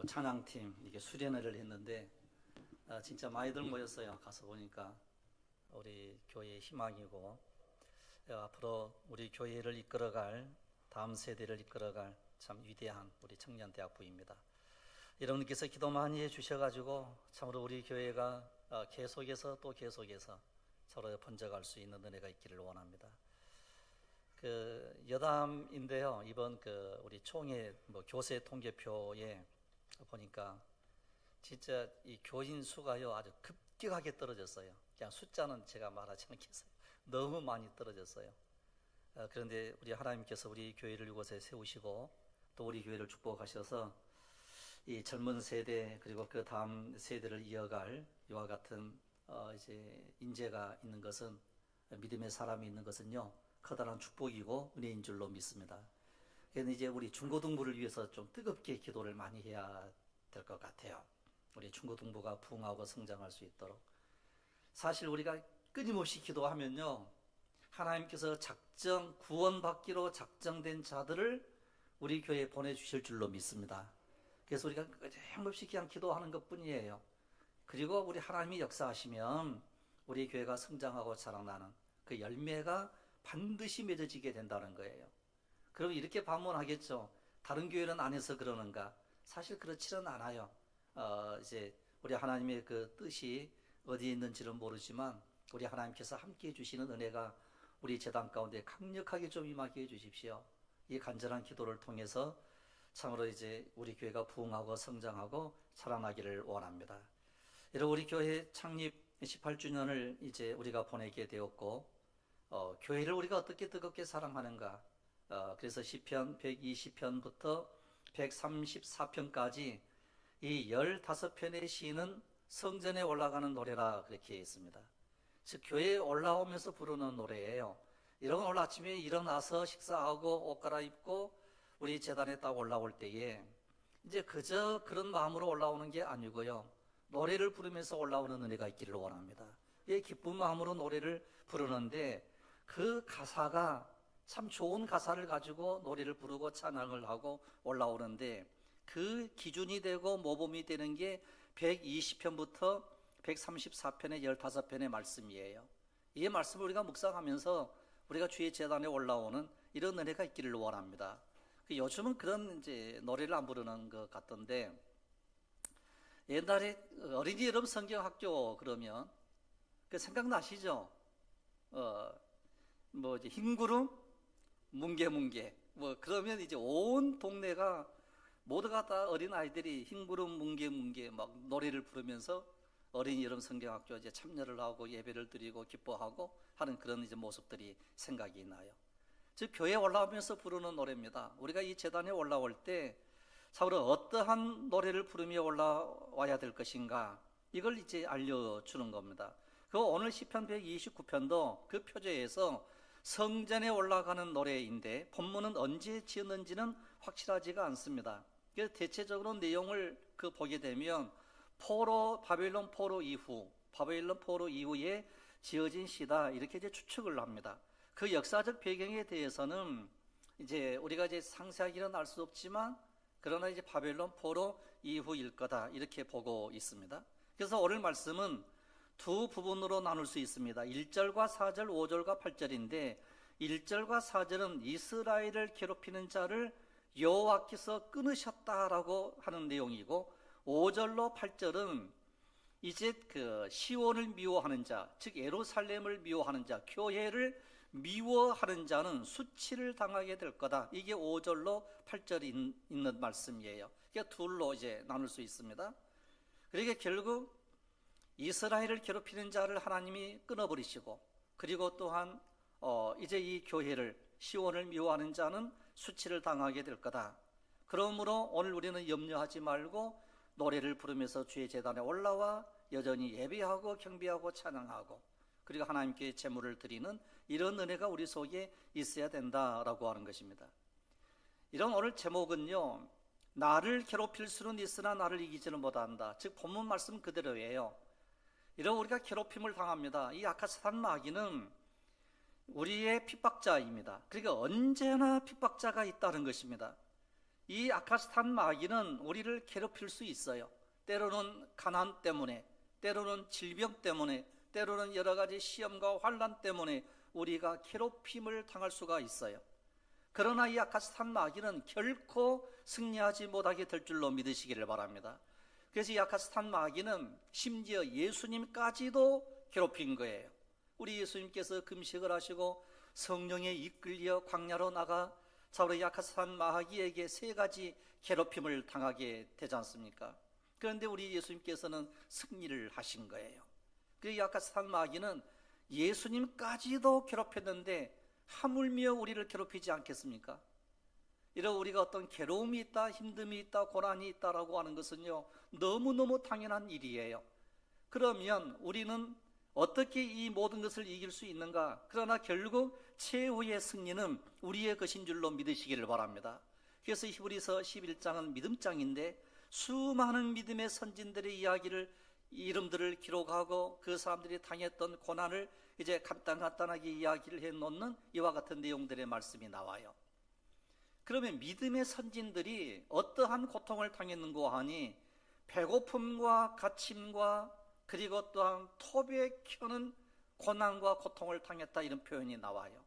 찬양팀 이게 수련회를 했는데 진짜 많이들 모였어요. 가서 보니까 우리 교회의 희망이고 앞으로 우리 교회를 이끌어갈 다음 세대를 이끌어갈 참 위대한 우리 청년대학부입니다. 여러분께서 기도 많이 해주셔가지고 참으로 우리 교회가 계속해서 또 계속해서 서로 번져갈 수 있는 은혜가 있기를 원합니다. 여담인데요. 이번 우리 총회 교세 통계표에 보니까 진짜 이 교인 수가요 아주 급격하게 떨어졌어요. 그냥 숫자는 제가 말하지 않겠어요. 너무 많이 떨어졌어요. 그런데 우리 하나님께서 우리 교회를 이곳에 세우시고 또 우리 교회를 축복하셔서 이 젊은 세대 그리고 그 다음 세대를 이어갈 이와 같은 이제 인재가 있는 것은 믿음의 사람이 있는 것은요 커다란 축복이고 은혜인 줄로 믿습니다. 그래서 이제 우리 중고등부를 위해서 좀 뜨겁게 기도를 많이 해야 될 것 같아요. 우리 중고등부가 부흥하고 성장할 수 있도록. 사실 우리가 끊임없이 기도하면요 하나님께서 구원받기로 작정된 자들을 우리 교회에 보내주실 줄로 믿습니다. 그래서 우리가 끊임없이 그냥 기도하는 것 뿐이에요. 그리고 우리 하나님이 역사하시면 우리 교회가 성장하고 자라나는 그 열매가 반드시 맺어지게 된다는 거예요. 그럼 이렇게 반문하겠죠. 다른 교회는 안 해서 그러는가? 사실 그렇지는 않아요. 이제 우리 하나님의 그 뜻이 어디에 있는지는 모르지만 우리 하나님께서 함께 해주시는 은혜가 우리 재단 가운데 강력하게 좀 임하게 해주십시오. 이 간절한 기도를 통해서 참으로 이제 우리 교회가 부흥하고 성장하고 살아나기를 원합니다. 여러분 우리 교회 창립 18주년을 이제 우리가 보내게 되었고 교회를 우리가 어떻게 뜨겁게 사랑하는가? 그래서 시편 120편부터 134편까지 이 15편의 시는 성전에 올라가는 노래라 그렇게 했습니다. 즉 교회에 올라오면서 부르는 노래예요. 이런 오늘 아침에 일어나서 식사하고 옷 갈아입고 우리 제단에 딱 올라올 때에 이제 그저 그런 마음으로 올라오는 게 아니고요. 노래를 부르면서 올라오는 은혜가 있기를 원합니다. 이 기쁜 마음으로 노래를 부르는데 그 가사가 참 좋은 가사를 가지고 노래를 부르고 찬양을 하고 올라오는데 그 기준이 되고 모범이 되는 게 120편부터 134편의 15편의 말씀이에요. 이 말씀을 우리가 묵상하면서 우리가 주의 제단에 올라오는 이런 은혜가 있기를 원합니다. 요즘은 그런 이제 노래를 안 부르는 것 같던데 옛날에 어린이 여름 성경학교 그러면 그 생각나시죠? 이제 흰구름 뭉게뭉게 그러면 이제 온 동네가 모두가 다 어린 아이들이 흰구름 뭉게뭉게 막 노래를 부르면서 어린이 여름 성경학교 이제 참여를 하고 예배를 드리고 기뻐하고 하는 그런 이제 모습들이 생각이 나요. 즉 교회에 올라오면서 부르는 노래입니다. 우리가 이 제단에 올라올 때 참으로 어떠한 노래를 부르며 올라와야 될 것인가 이걸 이제 알려주는 겁니다. 오늘 시편 129편도 그 표제에서 성전에 올라가는 노래인데 본문은 언제 지었는지는 확실하지가 않습니다. 그래서 대체적으로 내용을 보게 되면 바벨론 포로 이후에 지어진 시다 이렇게 이제 추측을 합니다. 그 역사적 배경에 대해서는 이제 우리가 이제 상세하게는 알 수 없지만 그러나 이제 바벨론 포로 이후일 거다 이렇게 보고 있습니다. 그래서 오늘 말씀은 두 부분으로 나눌 수 있습니다. 1절과 4절, 5절과 8절인데 1절과 4절은 이스라엘을 괴롭히는 자를 여호와께서 끊으셨다라고 하는 내용이고 5절로 8절은 이제 시온을 미워하는 자, 즉 예루살렘을 미워하는 자, 교회를 미워하는 자는 수치를 당하게 될 거다. 이게 5절로 8절이 있는 말씀이에요. 이게 둘로 이제 나눌 수 있습니다. 그러니까 결국 이스라엘을 괴롭히는 자를 하나님이 끊어버리시고 그리고 또한 이제 이 교회를 시온을 미워하는 자는 수치를 당하게 될 거다. 그러므로 오늘 우리는 염려하지 말고 노래를 부르면서 주의 제단에 올라와 여전히 예배하고 경배하고 찬양하고 그리고 하나님께 제물을 드리는 이런 은혜가 우리 속에 있어야 된다라고 하는 것입니다. 이런 오늘 제목은요 나를 괴롭힐 수는 있으나 나를 이기지는 못한다. 즉 본문 말씀 그대로예요. 이런 우리가 괴롭힘을 당합니다. 이 악한 사탄 마귀는 우리의 핍박자입니다. 그러니까 언제나 핍박자가 있다는 것입니다. 이 아카스탄 마귀는 우리를 괴롭힐 수 있어요. 때로는 가난 때문에, 때로는 질병 때문에, 때로는 여러 가지 시험과 환난 때문에 우리가 괴롭힘을 당할 수가 있어요. 그러나 이 아카스탄 마귀는 결코 승리하지 못하게 될 줄로 믿으시기를 바랍니다. 그래서 이 아카스탄 마귀는 심지어 예수님까지도 괴롭힌 거예요. 우리 예수님께서 금식을 하시고 성령에 이끌려 광야로 나가 바로 이 아카스탄 마귀에게 세 가지 괴롭힘을 당하게 되지 않습니까? 그런데 우리 예수님께서는 승리를 하신 거예요. 그 아카스탄 마귀는 예수님까지도 괴롭혔는데 하물며 우리를 괴롭히지 않겠습니까? 이런 우리가 어떤 괴로움이 있다, 힘듦이 있다, 고난이 있다라고 하는 것은요, 너무너무 당연한 일이에요. 그러면 우리는 어떻게 이 모든 것을 이길 수 있는가? 그러나 결국 최후의 승리는 우리의 것인 줄로 믿으시기를 바랍니다. 그래서 히브리서 11장은 믿음장인데 수많은 믿음의 선진들의 이름들을 기록하고 그 사람들이 당했던 고난을 이제 간단하게 이야기를 해놓는 이와 같은 내용들의 말씀이 나와요. 그러면 믿음의 선진들이 어떠한 고통을 당했는고 하니 배고픔과 갇힘과 그리고 또한 토벽에 켜는 고난과 고통을 당했다, 이런 표현이 나와요.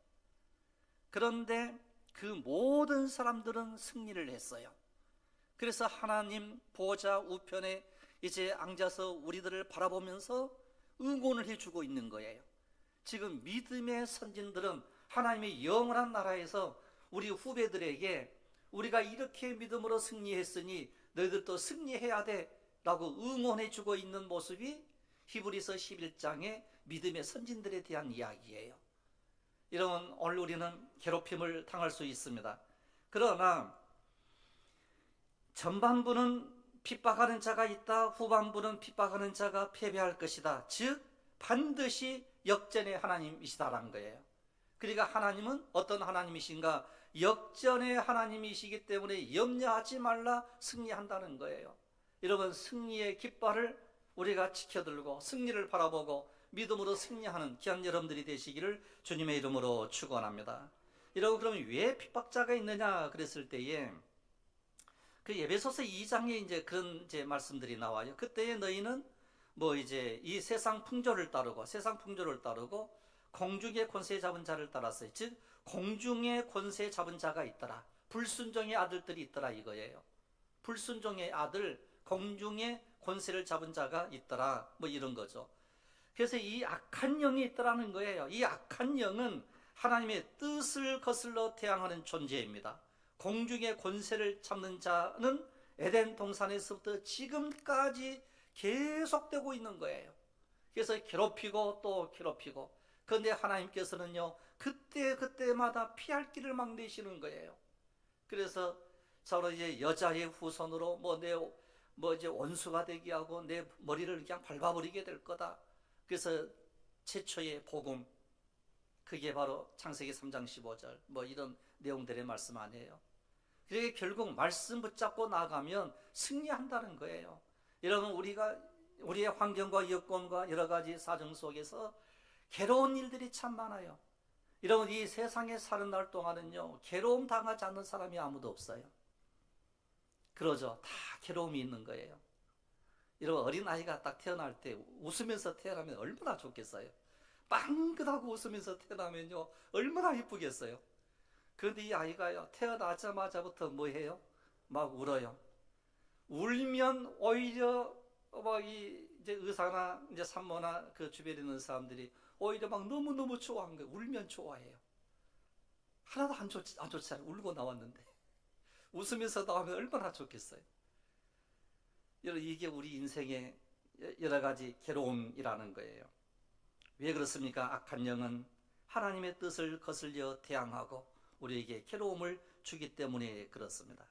그런데 그 모든 사람들은 승리를 했어요. 그래서 하나님 보좌 우편에 이제 앉아서 우리들을 바라보면서 응원을 해주고 있는 거예요. 지금 믿음의 선진들은 하나님의 영원한 나라에서 우리 후배들에게 우리가 이렇게 믿음으로 승리했으니 너희들도 승리해야 돼 라고 응원해주고 있는 모습이 히브리서 11장의 믿음의 선진들에 대한 이야기예요. 이런 오늘 우리는 괴롭힘을 당할 수 있습니다. 그러나 전반부는 핍박하는 자가 있다, 후반부는 핍박하는 자가 패배할 것이다. 즉 반드시 역전의 하나님이시다라는 거예요. 그러니까 하나님은 어떤 하나님이신가? 역전의 하나님이시기 때문에 염려하지 말라, 승리한다는 거예요. 여러분, 승리의 깃발을 우리가 지켜들고 승리를 바라보고 믿음으로 승리하는 귀한 여러분들이 되시기를 주님의 이름으로 축원합니다. 이러고 그러면 왜 핍박자가 있느냐 그랬을 때에 그 에베소서 2장에 이제 그런 이제 말씀들이 나와요. 그때에 너희는 뭐 이제 이 세상 풍조를 따르고 공중의 권세 잡은 자를 따랐어요. 즉 공중의 권세 잡은 자가 있더라, 불순종의 아들들이 있더라 이거예요. 불순종의 아들, 공중의 권세를 잡은 자가 있더라, 뭐 이런 거죠. 그래서 이 악한 영이 있더라는 거예요. 이 악한 영은 하나님의 뜻을 거슬러 태양하는 존재입니다. 공중의 권세를 잡는 자는 에덴 동산에서부터 지금까지 계속되고 있는 거예요. 그래서 괴롭히고 또 괴롭히고, 그런데 하나님께서는요 그때마다 피할 길을 막 내시는 거예요. 그래서 서로 이제 여자의 후손으로 이제 원수가 되게 하고 내 머리를 그냥 밟아버리게 될 거다. 그래서 최초의 복음, 그게 바로 창세기 3장 15절 뭐 이런 내용들의 말씀 아니에요. 그게 결국 말씀 붙잡고 나가면 승리한다는 거예요. 여러분, 우리의 환경과 여건과 여러 가지 사정 속에서 괴로운 일들이 참 많아요. 여러분, 이 세상에 사는 날 동안은요 괴로움 당하지 않는 사람이 아무도 없어요. 그러죠. 다 괴로움이 있는 거예요. 여러분, 어린아이가 딱 태어날 때 웃으면서 태어나면 얼마나 좋겠어요. 빵긋하고 웃으면서 태어나면요 얼마나 이쁘겠어요. 그런데 이 아이가요 태어나자마자부터 뭐 해요? 막 울어요. 울면 오히려 이제 의사나 이제 산모나 그 주변에 있는 사람들이 오히려 막 너무너무 좋아하는 거예요. 울면 좋아해요. 하나도 안 좋잖아요. 울고 나왔는데 웃으면서 나오면 얼마나 좋겠어요. 여러분, 이게 우리 인생의 여러 가지 괴로움이라는 거예요. 왜 그렇습니까? 악한 영은 하나님의 뜻을 거슬려 태양하고 우리에게 괴로움을 주기 때문에 그렇습니다.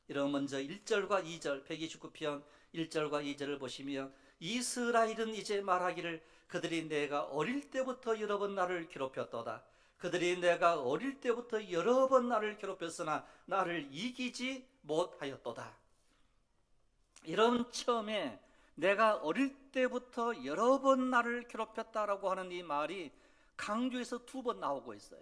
이런 먼저 1절과 2절 129편 1절과 2절을 보시면 이스라엘은 이제 말하기를 그들이 내가 어릴 때부터 여러 번 나를 괴롭혔도다. 그들이 내가 어릴 때부터 여러 번 나를 괴롭혔으나 나를 이기지 못하였도다. 이런 처음에 내가 어릴 때부터 여러 번 나를 괴롭혔다라고 하는 이 말이 강조해서 2번 나오고 있어요.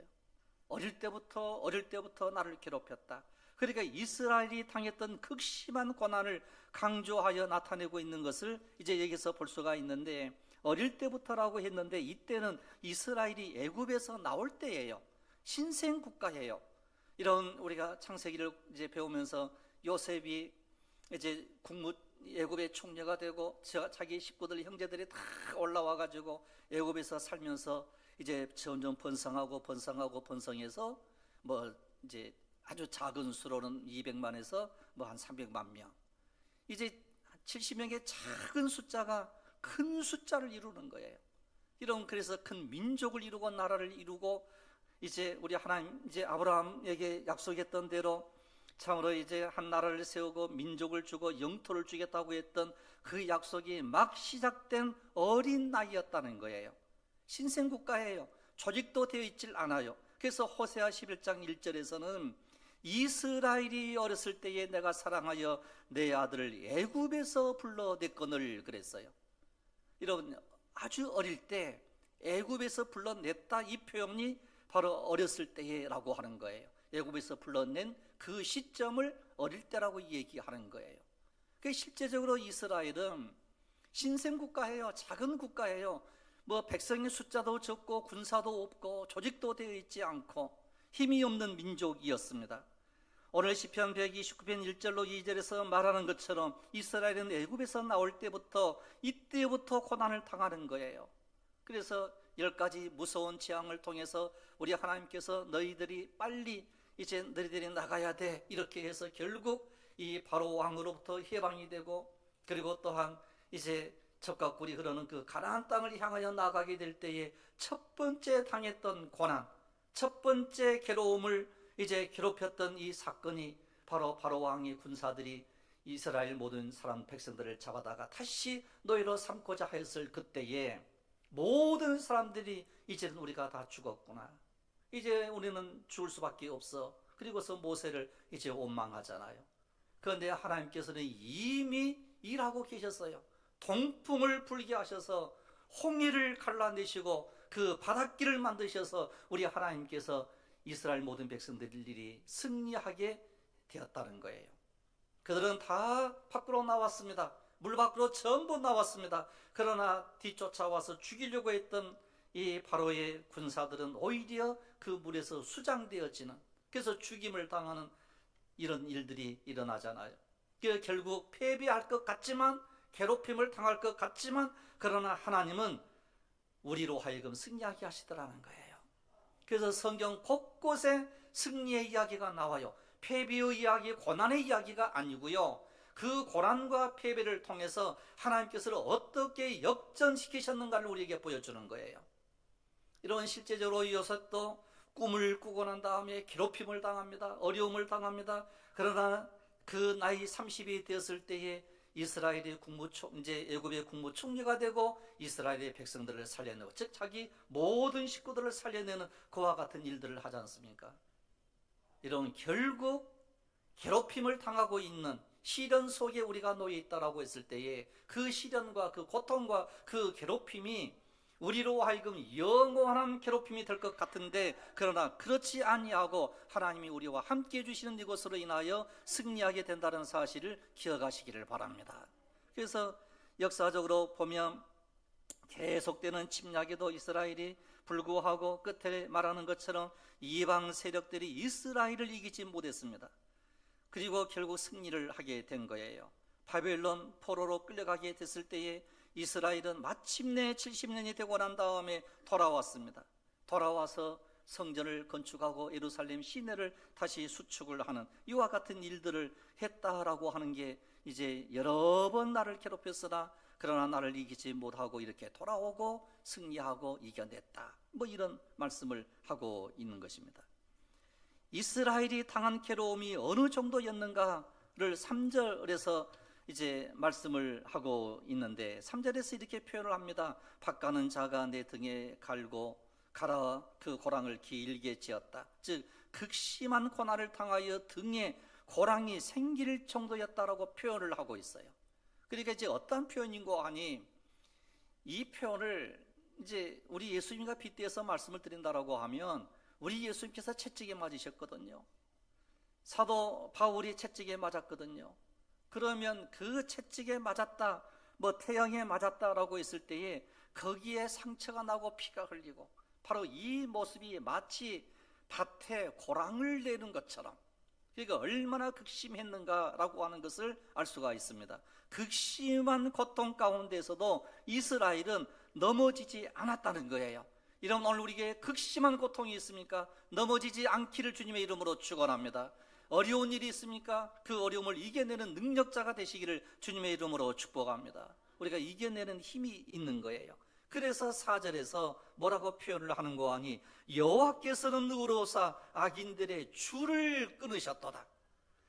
어릴 때부터 나를 괴롭혔다. 그러니까 이스라엘이 당했던 극심한 고난을 강조하여 나타내고 있는 것을 이제 여기서 볼 수가 있는데, 어릴 때부터라고 했는데 이때는 이스라엘이 애굽에서 나올 때예요. 신생 국가예요. 이런 우리가 창세기를 이제 배우면서 요셉이 이제 애굽의 총리가 되고 자기 식구들 형제들이 다 올라와 가지고 애굽에서 살면서 이제 점점 번성해서 뭐 이제 아주 작은 수로는 200만에서 뭐 한 300만 명, 이제 70명의 작은 숫자가 큰 숫자를 이루는 거예요. 그래서 큰 민족을 이루고 나라를 이루고, 이제 우리 하나님 이제 아브라함에게 약속했던 대로 참으로 이제 한 나라를 세우고 민족을 주고 영토를 주겠다고 했던 그 약속이 막 시작된 어린 나이였다는 거예요. 신생국가예요. 조직도 되어 있질 않아요. 그래서 호세아 11장 1절에서는 이스라엘이 어렸을 때에 내가 사랑하여 내 아들을 애굽에서 불러냈거늘 그랬어요. 여러분, 아주 어릴 때 애굽에서 불러냈다, 이 표현이 바로 어렸을 때라고 하는 거예요. 애굽에서 불러낸 그 시점을 어릴 때라고 얘기하는 거예요. 실제적으로 이스라엘은 신생국가예요. 작은 국가예요. 뭐 백성의 숫자도 적고 군사도 없고 조직도 되어 있지 않고 힘이 없는 민족이었습니다. 오늘 시편 129편 1절로 2절에서 말하는 것처럼 이스라엘은 애굽에서 나올 때부터 이때부터 고난을 당하는 거예요. 그래서 10가지 무서운 재앙을 통해서 우리 하나님께서 너희들이 빨리 이제 너희들이 나가야 돼, 이렇게 해서 결국 이 바로 왕으로부터 해방이 되고, 그리고 또한 이제 젖과 꿀이 흐르는 그 가나안 땅을 향하여 나가게 될 때에 첫 번째 당했던 고난, 첫 번째 괴로움을 이제 괴롭혔던 이 사건이 바로 왕의 군사들이 이스라엘 모든 사람 백성들을 잡아다가 다시 노예로 삼고자 하였을 그때에 모든 사람들이 이제는 우리가 다 죽었구나, 이제 우리는 죽을 수밖에 없어, 그리고서 모세를 이제 원망하잖아요. 그런데 하나님께서는 이미 일하고 계셨어요. 동풍을 불게 하셔서 홍해를 갈라내시고 그 바닷길을 만드셔서 우리 하나님께서 이스라엘 모든 백성들이 승리하게 되었다는 거예요. 그들은 다 밖으로 나왔습니다. 물 밖으로 전부 나왔습니다. 그러나 뒤쫓아와서 죽이려고 했던 이 바로의 군사들은 오히려 그 물에서 수장되어지는, 그래서 죽임을 당하는 이런 일들이 일어나잖아요. 결국 패배할 것 같지만, 괴롭힘을 당할 것 같지만, 그러나 하나님은 우리로 하여금 승리하게 하시더라는 거예요. 그래서 성경 곳곳에 승리의 이야기가 나와요. 패배의 이야기, 고난의 이야기가 아니고요, 그 고난과 패배를 통해서 하나님께서 어떻게 역전시키셨는가를 우리에게 보여주는 거예요. 이런 실제적으로 요셉도 꿈을 꾸고 난 다음에 괴롭힘을 당합니다. 어려움을 당합니다. 그러나 그 나이 30이 되었을 때에 이스라엘의 이제 애굽의 국무총리가 되고 이스라엘의 백성들을 살려내고, 즉 자기 모든 식구들을 살려내는 그와 같은 일들을 하지 않습니까? 이런 결국 괴롭힘을 당하고 있는 시련 속에 우리가 놓여 있다라고 했을 때에 그 시련과 그 고통과 그 괴롭힘이 우리로 하여금 영원한 괴롭힘이 될 것 같은데, 그러나 그렇지 아니하고 하나님이 우리와 함께 해주시는 이것으로 인하여 승리하게 된다는 사실을 기억하시기를 바랍니다. 그래서 역사적으로 보면 계속되는 침략에도 이스라엘이 불구하고 끝에 말하는 것처럼 이방 세력들이 이스라엘을 이기지 못했습니다. 그리고 결국 승리를 하게 된 거예요. 바벨론 포로로 끌려가게 됐을 때에 이스라엘은 마침내 70년이 되고 난 다음에 돌아왔습니다. 돌아와서 성전을 건축하고 예루살렘 시내를 다시 수축을 하는 이와 같은 일들을 했다라고 하는 게, 이제 여러 번 나를 괴롭혔으나 그러나 나를 이기지 못하고 이렇게 돌아오고 승리하고 이겨냈다, 뭐 이런 말씀을 하고 있는 것입니다. 이스라엘이 당한 괴로움이 어느 정도였는가를 3절에서 이제 말씀을 하고 있는데, 3절에서 이렇게 표현을 합니다. 밭가는 자가 내 등에 갈고 갈아 그 고랑을 길게 지었다. 즉 극심한 고난을 당하여 등에 고랑이 생길 정도였다라고 표현을 하고 있어요. 그러니까 이제 어떤 표현인고 하니, 이 표현을 이제 우리 예수님과 빗대어서 말씀을 드린다라고 하면, 우리 예수님께서 채찍에 맞으셨거든요. 사도 바울이 채찍에 맞았거든요. 그러면 그 채찍에 맞았다, 뭐 태양에 맞았다라고 했을 때에 거기에 상처가 나고 피가 흘리고, 바로 이 모습이 마치 밭에 고랑을 내는 것처럼, 그러니까 얼마나 극심했는가라고 하는 것을 알 수가 있습니다. 극심한 고통 가운데서도 이스라엘은 넘어지지 않았다는 거예요. 이런 오늘 우리에게 극심한 고통이 있습니까? 넘어지지 않기를 주님의 이름으로 축원합니다. 어려운 일이 있습니까? 그 어려움을 이겨내는 능력자가 되시기를 주님의 이름으로 축복합니다. 우리가 이겨내는 힘이 있는 거예요. 그래서 4절에서 뭐라고 표현을 하는 거 아니, 여호와께서는 의로우사 악인들의 줄을 끊으셨도다.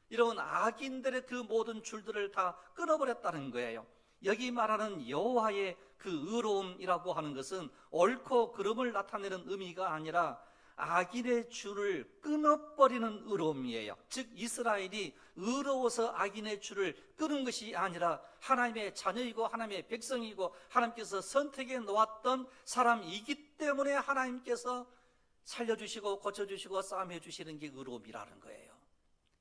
이런 악인들의 그 모든 줄들을 다 끊어버렸다는 거예요. 여기 말하는 여호와의 그 의로움이라고 하는 것은 옳고 그름을 나타내는 의미가 아니라 악인의 줄을 끊어버리는 의로움이에요. 즉 이스라엘이 의로워서 악인의 줄을 끊은 것이 아니라 하나님의 자녀이고 하나님의 백성이고 하나님께서 선택해 놓았던 사람이기 때문에 하나님께서 살려주시고 고쳐주시고 싸움해 주시는 게 의로움이라는 거예요.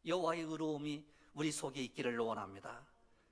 여호와의 의로움이 우리 속에 있기를 원합니다.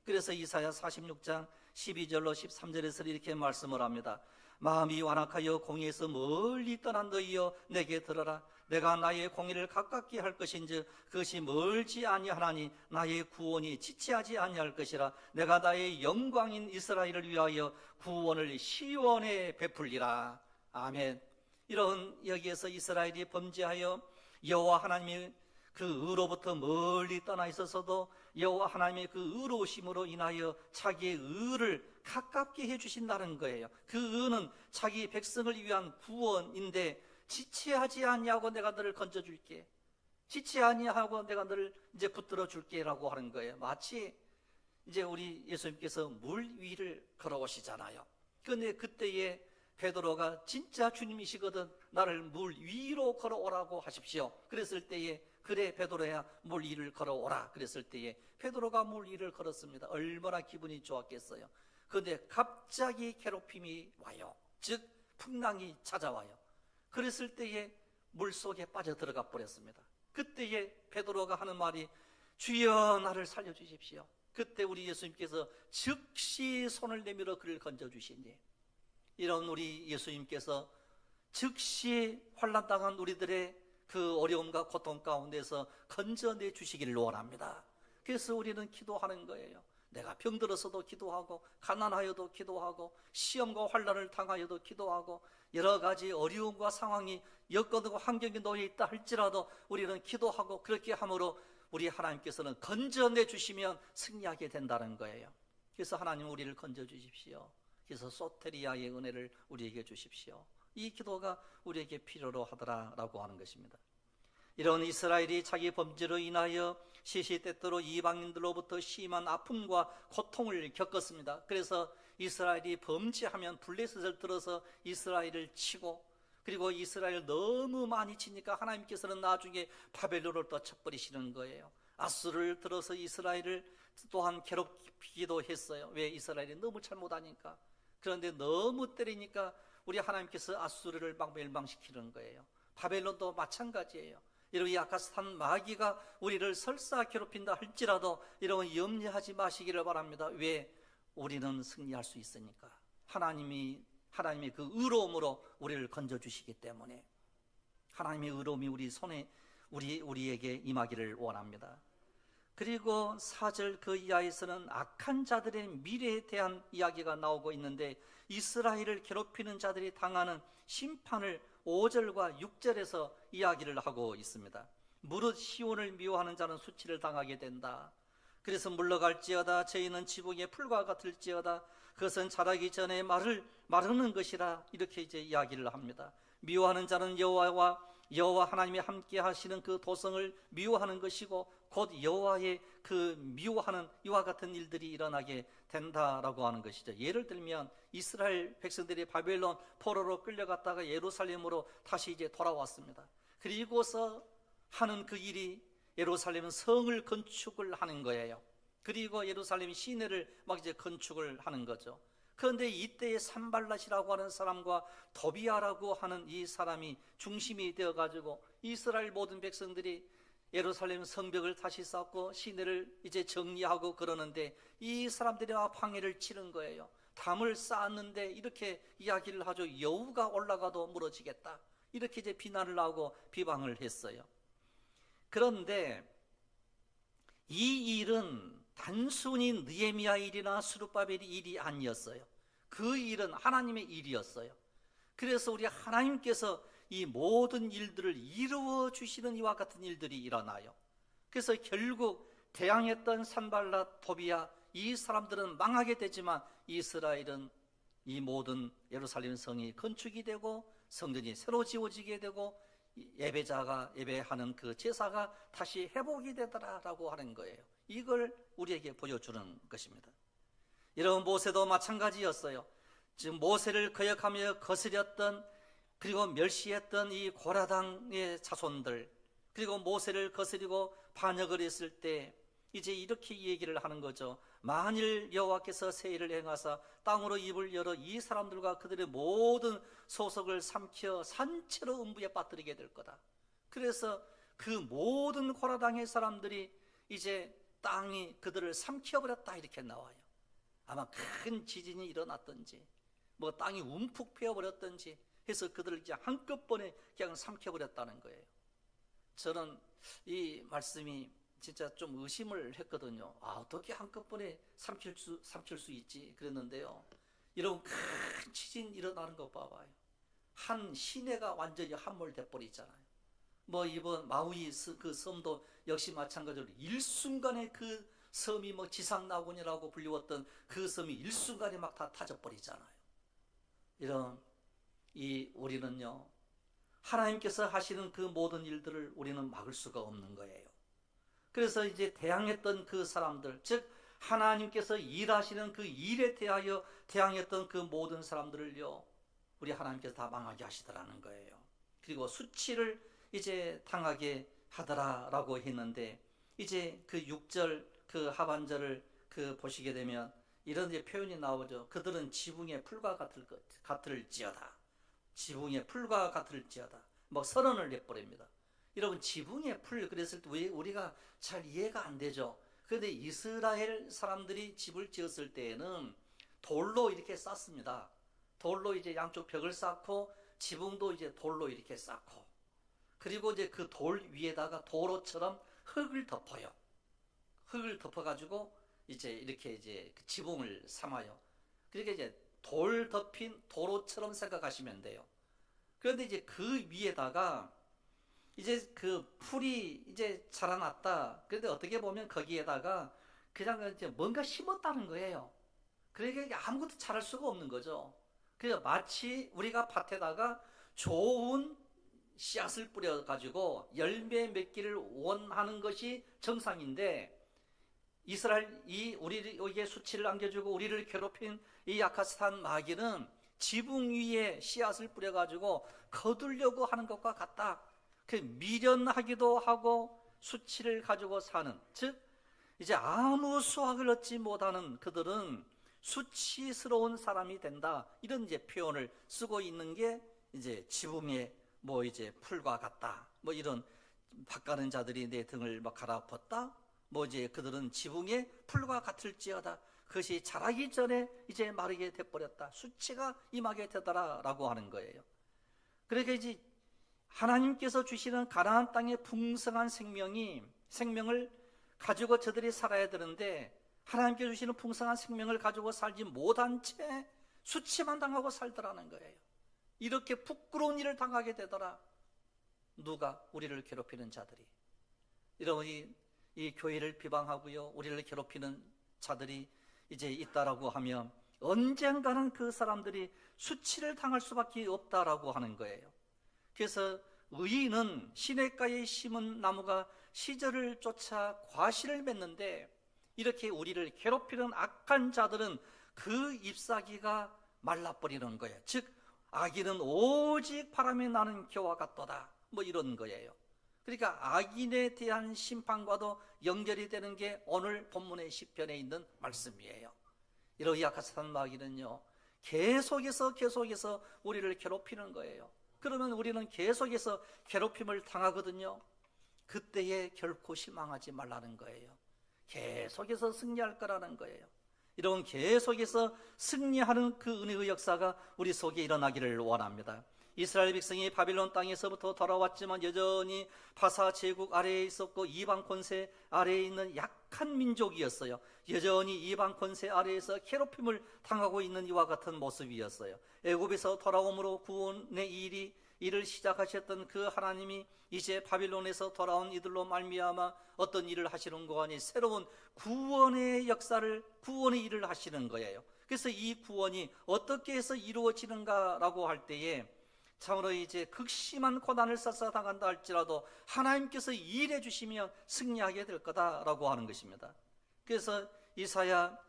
그래서 이사야 46장 12절로 13절에서 이렇게 말씀을 합니다. 마음이 완악하여 공의에서 멀리 떠난 너희여 내게 들어라. 내가 나의 공의를 가깝게 할 것인즉 그것이 멀지 아니하나니 나의 구원이 지체하지 아니할 것이라. 내가 나의 영광인 이스라엘을 위하여 구원을 시온에 베풀리라. 아멘. 이런 여기에서 이스라엘이 범죄하여 여호와 하나님의 그 의로부터 멀리 떠나 있어서도 여호와 하나님의 그 의로우심으로 인하여 자기의 의를 가깝게 해주신다는 거예요. 그 의는 자기 백성을 위한 구원인데, 지체하지 아니하고 내가 너를 건져줄게, 지체 아니하고 내가 너를 이제 붙들어 줄게라고 하는 거예요. 마치 이제 우리 예수님께서 물 위를 걸어오시잖아요. 그런데 그때에 베드로가 진짜 주님이시거든 나를 물 위로 걸어오라고 하십시오. 그랬을 때에 그래 베드로야 물 위를 걸어오라 그랬을 때에 베드로가 물 위를 걸었습니다. 얼마나 기분이 좋았겠어요. 그런데 갑자기 괴롭힘이 와요. 즉 풍랑이 찾아와요. 그랬을 때에 물속에 빠져들어가 버렸습니다. 그때에 베드로가 하는 말이 주여 나를 살려주십시오. 그때 우리 예수님께서 즉시 손을 내밀어 그를 건져주시니, 이런 우리 예수님께서 즉시 환난당한 우리들의 그 어려움과 고통 가운데서 건져내 주시기를 원합니다. 그래서 우리는 기도하는 거예요. 내가 병들어서도 기도하고, 가난하여도 기도하고, 시험과 환난을 당하여도 기도하고, 여러 가지 어려움과 상황이 여건과 환경에 놓여 있다 할지라도 우리는 기도하고, 그렇게 함으로 우리 하나님께서는 건져내 주시면 승리하게 된다는 거예요. 그래서 하나님 우리를 건져 주십시오. 그래서 소테리아의 은혜를 우리에게 주십시오. 이 기도가 우리에게 필요로 하더라라고 하는 것입니다. 이런 이스라엘이 자기 범죄로 인하여 시시때때로 이방인들로부터 심한 아픔과 고통을 겪었습니다. 그래서 이스라엘이 범죄하면 블레셋을 들어서 이스라엘을 치고, 그리고 이스라엘 너무 많이 치니까 하나님께서는 나중에 바벨론을 또 쳐버리시는 거예요. 아수르를 들어서 이스라엘을 또한 괴롭히기도 했어요. 왜? 이스라엘이 너무 잘못하니까. 그런데 너무 때리니까 우리 하나님께서 아수르를 막 멸망시키는 거예요. 바벨론도 마찬가지예요. 여러분, 이 아카스탄 마귀가 우리를 설사 괴롭힌다 할지라도 여러분 염려하지 마시기를 바랍니다. 왜? 우리는 승리할 수 있으니까. 하나님의 그 의로움으로 우리를 건져주시기 때문에, 하나님의 의로움이 우리 손에 우리에게 임하기를 원합니다. 그리고 4절 그 이하에서는 악한 자들의 미래에 대한 이야기가 나오고 있는데, 이스라엘을 괴롭히는 자들이 당하는 심판을 5절과 6절에서 이야기를 하고 있습니다. 무릇 시온을 미워하는 자는 수치를 당하게 된다. 그래서 물러갈지어다 저희는 지붕의 풀과 같을지어다 그것은 자라기 전에 마르는 것이라, 이렇게 이제 이야기를 합니다. 미워하는 자는 여호와 하나님이 함께 하시는 그 도성을 미워하는 것이고, 곧 여호와의 그 미워하는 이와 같은 일들이 일어나게 된다라고 하는 것이죠. 예를 들면 이스라엘 백성들이 바벨론 포로로 끌려갔다가 예루살렘으로 다시 이제 돌아왔습니다. 그리고서 하는 그 일이 예루살렘은 성을 건축을 하는 거예요. 그리고 예루살렘 시내를 막 이제 건축을 하는 거죠. 그런데 이때에 산발랏이라고 하는 사람과 도비아라고 하는 이 사람이 중심이 되어가지고 이스라엘 모든 백성들이 예루살렘 성벽을 다시 쌓고 시내를 이제 정리하고 그러는데 이 사람들이 막 방해를 치는 거예요. 담을 쌓았는데 이렇게 이야기를 하죠. 여우가 올라가도 무너지겠다. 이렇게 이제 비난을 하고 비방을 했어요. 그런데 이 일은 단순히 느헤미야 일이나 스룹바벨의 일이 아니었어요. 그 일은 하나님의 일이었어요. 그래서 우리 하나님께서 이 모든 일들을 이루어 주시는 이와 같은 일들이 일어나요. 그래서 결국 대항했던 산발랏, 토비야 이 사람들은 망하게 되지만 이스라엘은 이 모든 예루살렘 성이 건축이 되고 성전이 새로 지어지게 되고 예배자가 예배하는 그 제사가 다시 회복이 되더라라고 하는 거예요. 이걸 우리에게 보여주는 것입니다. 여러분, 모세도 마찬가지였어요. 지금 모세를 거역하며 거스렸던 그리고 멸시했던 이 고라당의 자손들, 그리고 모세를 거스리고 반역을 했을 때 이제 이렇게 얘기를 하는 거죠. 만일 여호와께서 세일을 행하사 땅으로 입을 열어 이 사람들과 그들의 모든 소속을 삼켜 산채로 음부에 빠뜨리게 될 거다. 그래서 그 모든 고라당의 사람들이 이제 땅이 그들을 삼켜버렸다 이렇게 나와요. 아마 큰 지진이 일어났든지 뭐 땅이 움푹 패어버렸든지 해서 그들을 이제 한꺼번에 그냥 삼켜버렸다는 거예요. 저는 이 말씀이 진짜 좀 의심을 했거든요. 어떻게 한꺼번에 삼킬 수 있지? 그랬는데요. 이런 큰 지진 일어나는 거 봐봐요. 한 시내가 완전히 함몰돼 버리잖아요. 뭐 이번 마우이 그 섬도 역시 마찬가지로 일순간에 그 섬이 뭐 지상낙원이라고 불리웠던 그 섬이 일순간에 막 다 타져버리잖아요. 이런 우리는요, 하나님께서 하시는 그 모든 일들을 우리는 막을 수가 없는 거예요. 그래서 이제 대항했던 그 사람들, 즉 하나님께서 일하시는 그 일에 대하여 대항했던 그 모든 사람들을요, 우리 하나님께서 다 망하게 하시더라는 거예요. 그리고 수치를 이제 당하게 하더라라고 했는데, 이제 그 6절 그 하반절을 그 보시게 되면 이런 이제 표현이 나오죠. 그들은 지붕의 풀과 같을지어다. 지붕의 풀과 같을지어다. 뭐 선언을 해버립니다. 여러분, 지붕의 풀 그랬을 때 왜 우리가 잘 이해가 안 되죠. 그런데 이스라엘 사람들이 집을 지었을 때에는 돌로 이렇게 쌓습니다. 돌로 이제 양쪽 벽을 쌓고 지붕도 이제 돌로 이렇게 쌓고, 그리고 이제 그 돌 위에다가 도로처럼 흙을 덮어요. 흙을 덮어가지고 이제 이렇게 이제 그 지붕을 삼아요. 그러니까 이제 돌 덮인 도로처럼 생각하시면 돼요. 그런데 이제 그 위에다가 이제 그 풀이 이제 자라났다. 그런데 어떻게 보면 거기에다가 그냥 이제 뭔가 심었다는 거예요. 그러니까 아무것도 자랄 수가 없는 거죠. 그래서 마치 우리가 밭에다가 좋은 씨앗을 뿌려가지고 열매 맺기를 원하는 것이 정상인데, 이스라엘이 우리에게 수치를 안겨주고 우리를 괴롭힌 이 야카스탄 마귀는 지붕 위에 씨앗을 뿌려가지고 거두려고 하는 것과 같다. 그 미련하기도 하고 수치를 가지고 사는, 즉 이제 아무 수확을 얻지 못하는 그들은 수치스러운 사람이 된다. 이런 이제 표현을 쓰고 있는 게 이제 지붕에 뭐 이제 풀과 같다. 뭐 이런 밭가는 자들이 내 등을 막 갈아엎었다. 뭐 이제 그들은 지붕에 풀과 같을지어다. 그것이 자라기 전에 이제 마르게 돼버렸다. 수치가 임하게 되더라라고 하는 거예요. 그러니까 이제 하나님께서 주시는 가나안 땅의 풍성한 생명을 가지고 저들이 살아야 되는데, 하나님께서 주시는 풍성한 생명을 가지고 살지 못한 채 수치만 당하고 살더라는 거예요. 이렇게 부끄러운 일을 당하게 되더라. 누가? 우리를 괴롭히는 자들이. 여러분이 이 교회를 비방하고요, 우리를 괴롭히는 자들이 이제 있다라고 하면 언젠가는 그 사람들이 수치를 당할 수밖에 없다라고 하는 거예요. 그래서 의인은 시냇가에 심은 나무가 시절을 쫓아 과실을 맺는데, 이렇게 우리를 괴롭히는 악한 자들은 그 잎사귀가 말라버리는 거예요. 즉 악인은 오직 바람이 나는 겨와 같도다. 뭐 이런 거예요. 그러니까 악인에 대한 심판과도 연결이 되는 게 오늘 본문의 시편에 있는 말씀이에요. 이런 야카스탄 마귀는요, 계속해서 우리를 괴롭히는 거예요. 그러면 우리는 계속해서 괴롭힘을 당하거든요. 그때에 결코 실망하지 말라는 거예요. 계속해서 승리할 거라는 거예요. 이런 계속해서 승리하는 그 은혜의 역사가 우리 속에 일어나기를 원합니다. 이스라엘 백성이 바빌론 땅에서부터 돌아왔지만 여전히 바사 제국 아래에 있었고 이방 권세 아래에 있는 약한 민족이었어요. 여전히 이방 권세 아래에서 괴롭힘을 당하고 있는 이와 같은 모습이었어요. 애굽에서 돌아옴으로 구원의 일을 시작하셨던 그 하나님이 이제 바빌론에서 돌아온 이들로 말미암아 어떤 일을 하시는 거 아니, 새로운 구원의 역사를, 구원의 일을 하시는 거예요. 그래서 이 구원이 어떻게 해서 이루어지는가라고 할 때에 참으로 이제 극심한 고난을 쌓아당한다 할지라도 하나님께서 일해 주시면 승리하게 될 거다라고 하는 것입니다. 그래서 이사야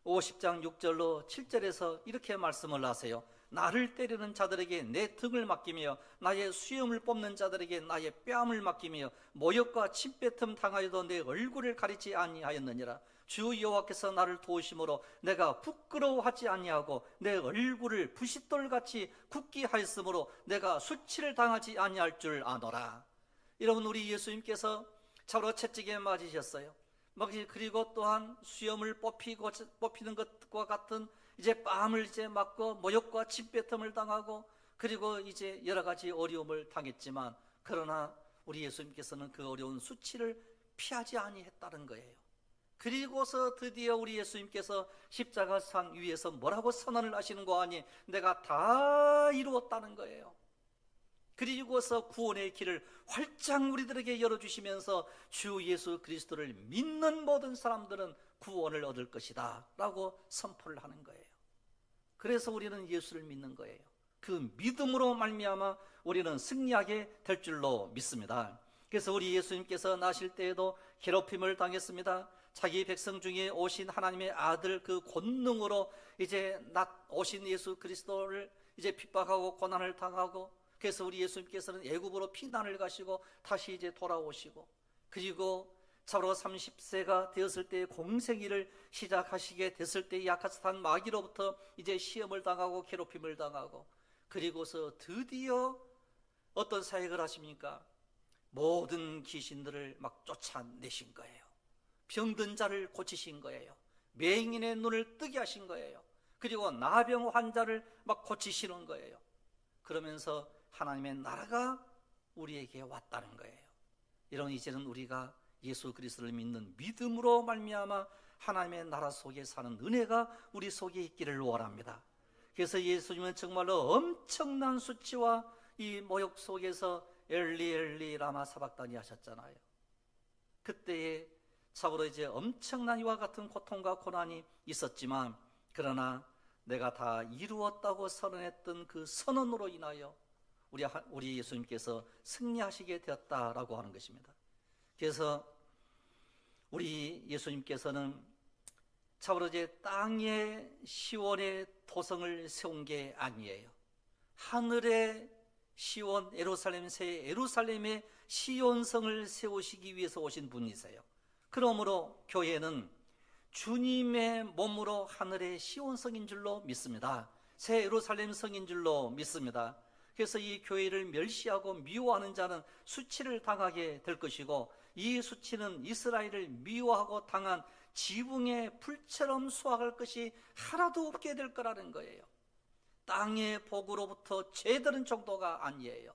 50장 6절로 7절에서 이렇게 말씀을 하세요. 나를 때리는 자들에게 내 등을 맡기며 나의 수염을 뽑는 자들에게 나의 뺨을 맡기며 모욕과 침뱉음 당하여도 내 얼굴을 가리지 아니하였느니라. 주 여호와께서 나를 도우심으로 내가 부끄러워하지 아니하고 내 얼굴을 부싯돌같이 굳게 하였으므로 내가 수치를 당하지 아니할 줄 아노라. 여러분, 우리 예수님께서 참으로 채찍에 맞으셨어요. 그리고 또한 수염을 뽑히는 것과 같은 이제 뺨을 이제 맞고 모욕과 침뱉음을 당하고 그리고 이제 여러 가지 어려움을 당했지만, 그러나 우리 예수님께서는 그 어려운 수치를 피하지 아니했다는 거예요. 그리고서 드디어 우리 예수님께서 십자가상 위에서 뭐라고 선언을 하시는 거 아니? 내가 다 이루었다는 거예요. 그리고서 구원의 길을 활짝 우리들에게 열어주시면서 주 예수 그리스도를 믿는 모든 사람들은 구원을 얻을 것이다 라고 선포를 하는 거예요. 그래서 우리는 예수를 믿는 거예요. 그 믿음으로 말미암아 우리는 승리하게 될 줄로 믿습니다. 그래서 우리 예수님께서 나실 때에도 괴롭힘을 당했습니다. 자기 백성 중에 오신 하나님의 아들 그 권능으로 이제 오신 예수 그리스도를 이제 핍박하고 고난을 당하고, 그래서 우리 예수님께서는 애굽으로 피난을 가시고 다시 이제 돌아오시고, 그리고 참으로 30세가 되었을 때 공생일을 시작하시게 됐을 때 약한 마귀로부터 이제 시험을 당하고 괴롭힘을 당하고, 그리고서 드디어 어떤 사역을 하십니까? 모든 귀신들을 막 쫓아내신 거예요. 병든 자를 고치신 거예요. 맹인의 눈을 뜨게 하신 거예요. 그리고 나병 환자를 막 고치시는 거예요. 그러면서 하나님의 나라가 우리에게 왔다는 거예요. 이런 이제는 우리가 예수 그리스도를 믿는 믿음으로 말미암아 하나님의 나라 속에 사는 은혜가 우리 속에 있기를 원합니다. 그래서 예수님은 정말로 엄청난 수치와 이 모욕 속에서 엘리 엘리 라마 사박다니 하셨잖아요. 그때에 참으로 이제 엄청난 이와 같은 고통과 고난이 있었지만, 그러나 내가 다 이루었다고 선언했던 그 선언으로 인하여 우리 예수님께서 승리하시게 되었다라고 하는 것입니다. 그래서 우리 예수님께서는 참으로 이제 땅의 시온의 도성을 세운 게 아니에요. 하늘의 시온 예루살렘 새 예루살렘의 시온성을 세우시기 위해서 오신 분이세요. 그러므로 교회는 주님의 몸으로 하늘의 시온성인 줄로 믿습니다. 새 예루살렘 성인 줄로 믿습니다. 그래서 이 교회를 멸시하고 미워하는 자는 수치를 당하게 될 것이고, 이 수치는 이스라엘을 미워하고 당한 지붕의 불처럼 수확할 것이 하나도 없게 될 거라는 거예요. 땅의 복으로부터 죄들은 정도가 아니에요.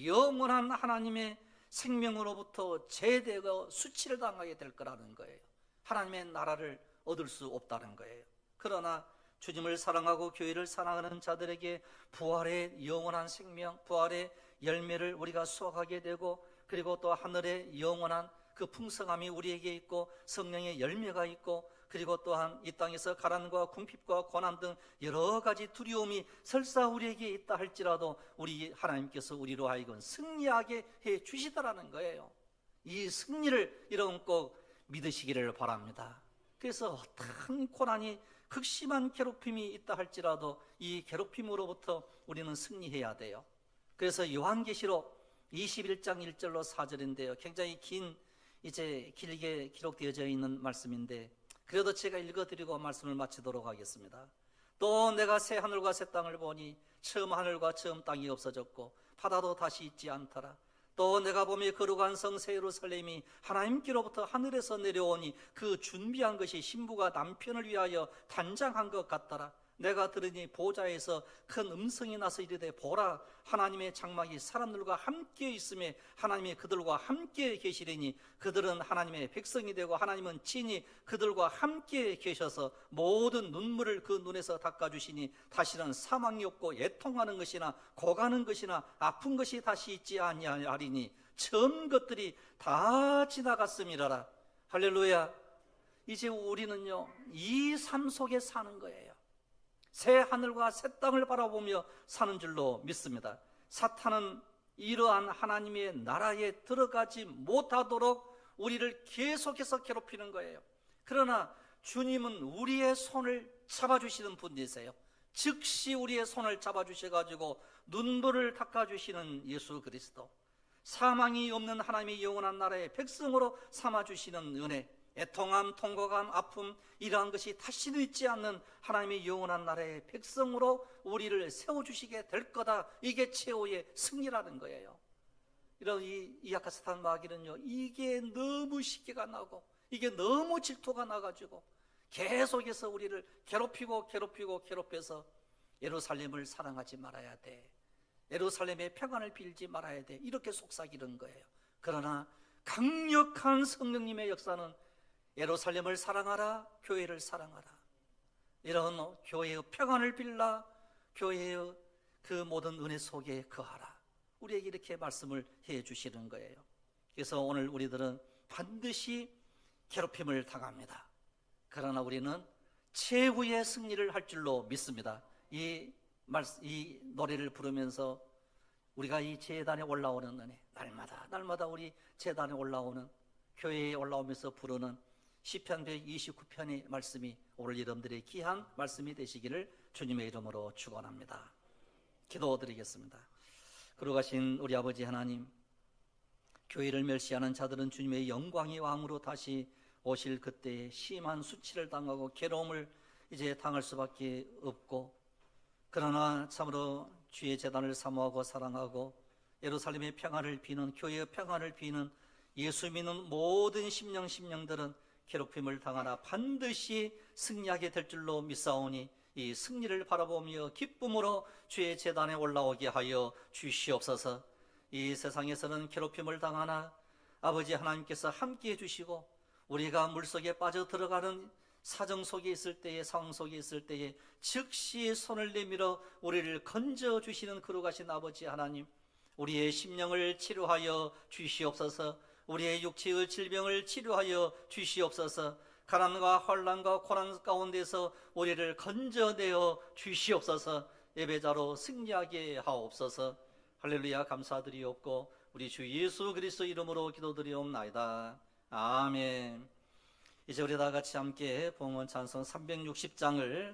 영원한 하나님의 생명으로부터 죄되고 수치를 당하게 될 거라는 거예요. 하나님의 나라를 얻을 수 없다는 거예요. 그러나 주님을 사랑하고 교회를 사랑하는 자들에게 부활의 영원한 생명, 부활의 열매를 우리가 수확하게 되고, 그리고 또 하늘의 영원한 그 풍성함이 우리에게 있고 성령의 열매가 있고, 그리고 또한 이 땅에서 가난과 궁핍과 고난 등 여러 가지 두려움이 설사 우리에게 있다 할지라도 우리 하나님께서 우리로 하여금 승리하게 해 주시더라는 거예요. 이 승리를 여러분 꼭 믿으시기를 바랍니다. 그래서 어떤 고난이, 극심한 괴롭힘이 있다 할지라도 이 괴롭힘으로부터 우리는 승리해야 돼요. 그래서 요한계시록 21장 1절로 4절인데요. 굉장히 길게 기록되어져 있는 말씀인데, 그래도 제가 읽어드리고 말씀을 마치도록 하겠습니다. 또 내가 새 하늘과 새 땅을 보니 처음 하늘과 처음 땅이 없어졌고 바다도 다시 있지 않더라. 또 내가 보며 거룩한 성 새 예루살렘이 하나님께로부터 하늘에서 내려오니 그 준비한 것이 신부가 남편을 위하여 단장한 것 같더라. 내가 들으니 보좌에서 큰 음성이 나서 이르되 보라, 하나님의 장막이 사람들과 함께 있음에 하나님이 그들과 함께 계시리니 그들은 하나님의 백성이 되고 하나님은 친히 그들과 함께 계셔서 모든 눈물을 그 눈에서 닦아주시니 다시는 사망이 없고 애통하는 것이나 고가는 것이나 아픈 것이 다시 있지 아니하리니 처음 것들이 다 지나갔음이라라. 할렐루야. 이제 우리는요 이 삶 속에 사는 거예요. 새 하늘과 새 땅을 바라보며 사는 줄로 믿습니다. 사탄은 이러한 하나님의 나라에 들어가지 못하도록 우리를 계속해서 괴롭히는 거예요. 그러나 주님은 우리의 손을 잡아주시는 분이세요. 즉시 우리의 손을 잡아주셔가지고 눈물을 닦아주시는 예수 그리스도, 사망이 없는 하나님의 영원한 나라의 백성으로 삼아주시는 은혜, 애통함, 통곡함, 아픔 이러한 것이 다시는 있지 않는 하나님의 영원한 나라의 백성으로 우리를 세워주시게 될 거다. 이게 최후의 승리라는 거예요. 이런 이 약하사탄 마귀는요 이게 너무 쉽게가 나고 이게 너무 질투가 나가지고 계속해서 우리를 괴롭혀서 예루살렘을 사랑하지 말아야 돼, 예루살렘의 평안을 빌지 말아야 돼, 이렇게 속삭이는 거예요. 그러나 강력한 성령님의 역사는 예루살렘을 사랑하라, 교회를 사랑하라, 이런 교회의 평안을 빌라, 교회의 그 모든 은혜 속에 거하라, 우리에게 이렇게 말씀을 해 주시는 거예요. 그래서 오늘 우리들은 반드시 괴롭힘을 당합니다. 그러나 우리는 최후의 승리를 할 줄로 믿습니다. 이 노래를 부르면서 우리가 이 제단에 올라오는 은혜, 날마다 우리 제단에 올라오는, 교회에 올라오면서 부르는 시편 129편의 말씀이 오늘 여러분들의 귀한 말씀이 되시기를 주님의 이름으로 축원합니다. 기도드리겠습니다. 거룩하신 우리 아버지 하나님, 교회를 멸시하는 자들은 주님의 영광의 왕으로 다시 오실 그때에 심한 수치를 당하고 괴로움을 이제 당할 수밖에 없고, 그러나 참으로 주의 제단을 사모하고 사랑하고 예루살렘의 평안을 비는, 교회의 평안을 비는 예수 믿는 모든 심령들은 괴롭힘을 당하나 반드시 승리하게 될 줄로 믿사오니 이 승리를 바라보며 기쁨으로 주의 제단에 올라오게 하여 주시옵소서. 이 세상에서는 괴롭힘을 당하나 아버지 하나님께서 함께해 주시고 우리가 물속에 빠져 들어가는 사정 속에 있을 때에, 상황 속에 있을 때에 즉시 손을 내밀어 우리를 건져 주시는 거룩하신 아버지 하나님, 우리의 심령을 치료하여 주시옵소서. 우리의 육체의 질병을 치료하여 주시옵소서. 가난과 환난과 고난 가운데서 우리를 건져내어 주시옵소서. 예배자로 승리하게 하옵소서. 할렐루야. 감사드리옵고 우리 주 예수 그리스도 이름으로 기도드리옵나이다. 아멘. 이제 우리 다 같이 함께 봉헌 찬송 360장을